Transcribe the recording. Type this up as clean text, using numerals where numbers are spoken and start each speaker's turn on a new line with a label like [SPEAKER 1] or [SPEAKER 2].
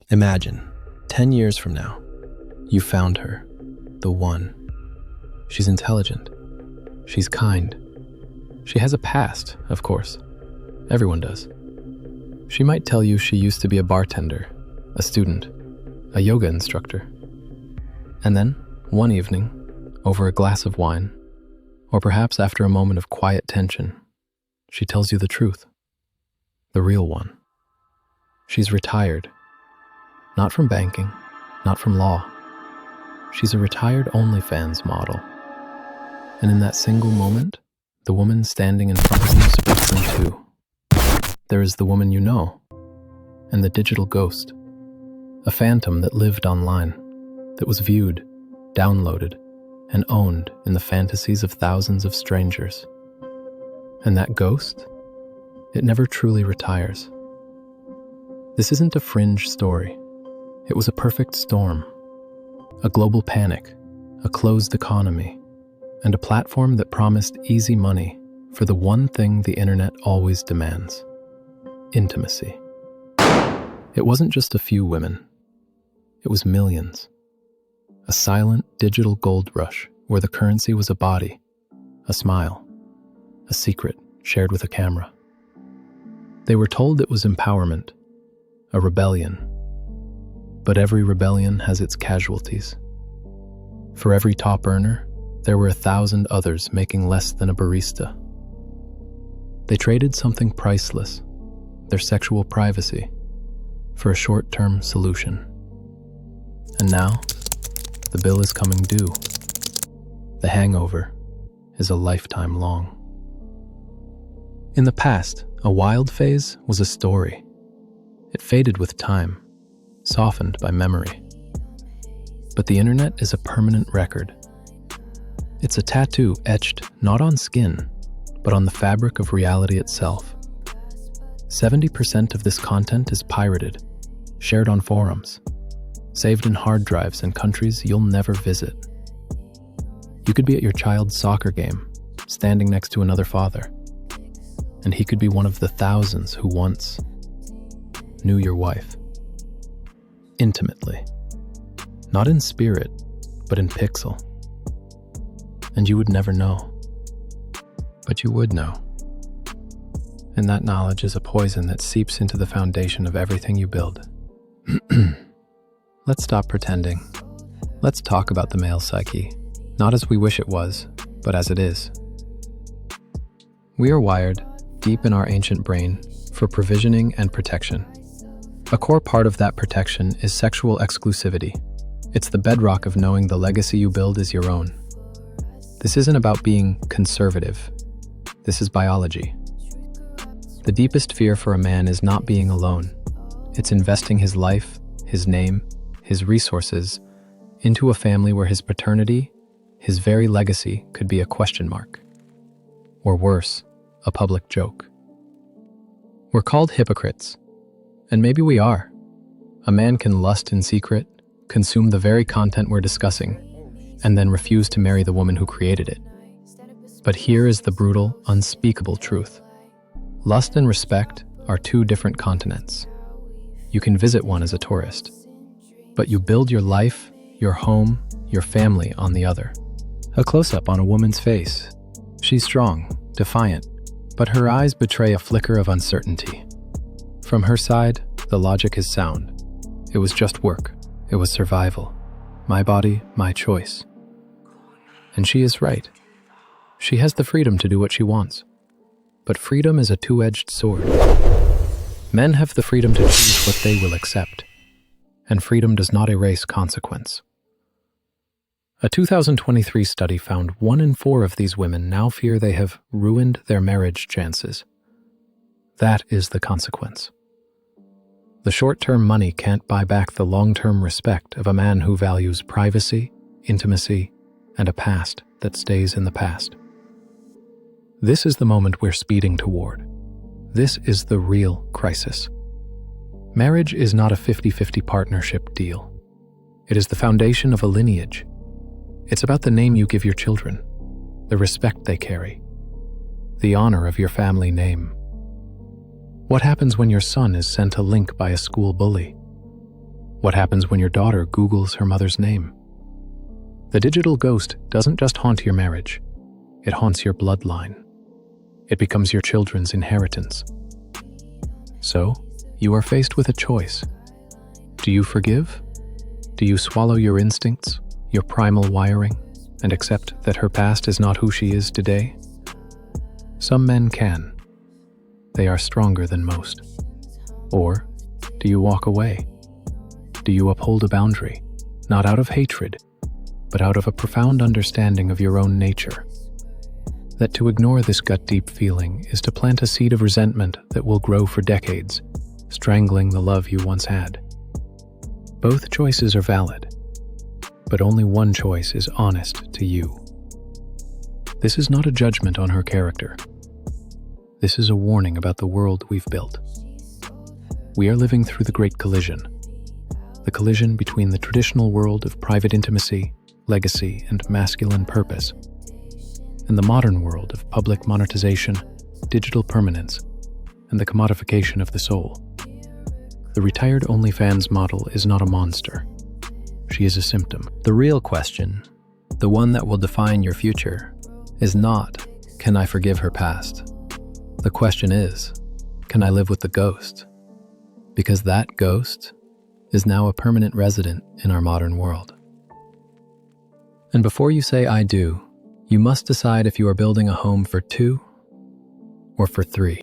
[SPEAKER 1] Imagine, 10 years from now, you found her, the one. She's intelligent. She's kind. She has a past, of course. Everyone does. She might tell you she used to be a bartender, a student, a yoga instructor. And then, one evening, over a glass of wine, or perhaps after a moment of quiet tension, she tells you the truth, the real one. She's retired, not from banking, not from law. She's a retired OnlyFans model. And in that single moment, the woman standing in front of you splits in two. There is the woman you know, and the digital ghost, a phantom that lived online, that was viewed, downloaded, and owned in the fantasies of thousands of strangers. And that ghost, it never truly retires. This isn't a fringe story. It was a perfect storm, a global panic, a closed economy, and a platform that promised easy money for the one thing the internet always demands: intimacy. It wasn't just a few women. It was millions. A silent digital gold rush where the currency was a body, a smile, a secret shared with a camera. They were told it was empowerment, a rebellion. But every rebellion has its casualties. For every top earner, there were 1,000 others making less than a barista. They traded something priceless, their sexual privacy, for a short-term solution. And now, the bill is coming due. The hangover is a lifetime long. In the past, a wild phase was a story. It faded with time, softened by memory. But the internet is a permanent record. It's a tattoo etched not on skin, but on the fabric of reality itself. 70% of this content is pirated, shared on forums, saved in hard drives in countries you'll never visit. You could be at your child's soccer game, standing next to another father, and he could be one of the thousands who once knew your wife. Intimately. Not in spirit, but in pixel. And you would never know. But you would know. And that knowledge is a poison that seeps into the foundation of everything you build. Let's stop pretending. Let's talk about the male psyche, not as we wish it was, but as it is. We are wired, deep in our ancient brain, for provisioning and protection. A core part of that protection is sexual exclusivity. It's the bedrock of knowing the legacy you build is your own. This isn't about being conservative. This is biology. The deepest fear for a man is not being alone. It's investing his life, his name, his resources into a family where his paternity, his very legacy, could be a question mark. Or worse, a public joke. We're called hypocrites. And maybe we are. A man can lust in secret, consume the very content we're discussing, and then refuse to marry the woman who created it. But here is the brutal, unspeakable truth. Lust and respect are two different continents. You can visit one as a tourist, but you build your life, your home, your family on the other. A close-up on a woman's face. She's strong, defiant, but her eyes betray a flicker of uncertainty. From her side, the logic is sound. It was just work. It was survival. My body, my choice. And she is right. She has the freedom to do what she wants. But freedom is a two-edged sword. Men have the freedom to choose what they will accept. And freedom does not erase consequence. A 2023 study found 1 in 4 of these women now fear they have ruined their marriage chances. That is the consequence. The short-term money can't buy back the long-term respect of a man who values privacy, intimacy, and a past that stays in the past. This is the moment we're speeding toward. This is the real crisis. Marriage is not a 50-50 partnership deal. It is the foundation of a lineage. It's about the name you give your children, the respect they carry, the honor of your family name. What happens when your son is sent a link by a school bully? What happens when your daughter Googles her mother's name? The digital ghost doesn't just haunt your marriage, it haunts your bloodline. It becomes your children's inheritance. So, you are faced with a choice. Do you forgive? Do you swallow your instincts, your primal wiring, and accept that her past is not who she is today? Some men can. They are stronger than most. Or, do you walk away? Do you uphold a boundary, not out of hatred, but out of a profound understanding of your own nature? That to ignore this gut-deep feeling is to plant a seed of resentment that will grow for decades, strangling the love you once had. Both choices are valid, but only one choice is honest to you. This is not a judgment on her character. This is a warning about the world we've built. We are living through the great collision. The collision between the traditional world of private intimacy, legacy, and masculine purpose, and the modern world of public monetization, digital permanence, and the commodification of the soul. The retired OnlyFans model is not a monster. She is a symptom.
[SPEAKER 2] The real question, the one that will define your future, is not, can I forgive her past? The question is, can I live with the ghost? Because that ghost is now a permanent resident in our modern world. And before you say I do, you must decide if you are building a home for 2 or for 3.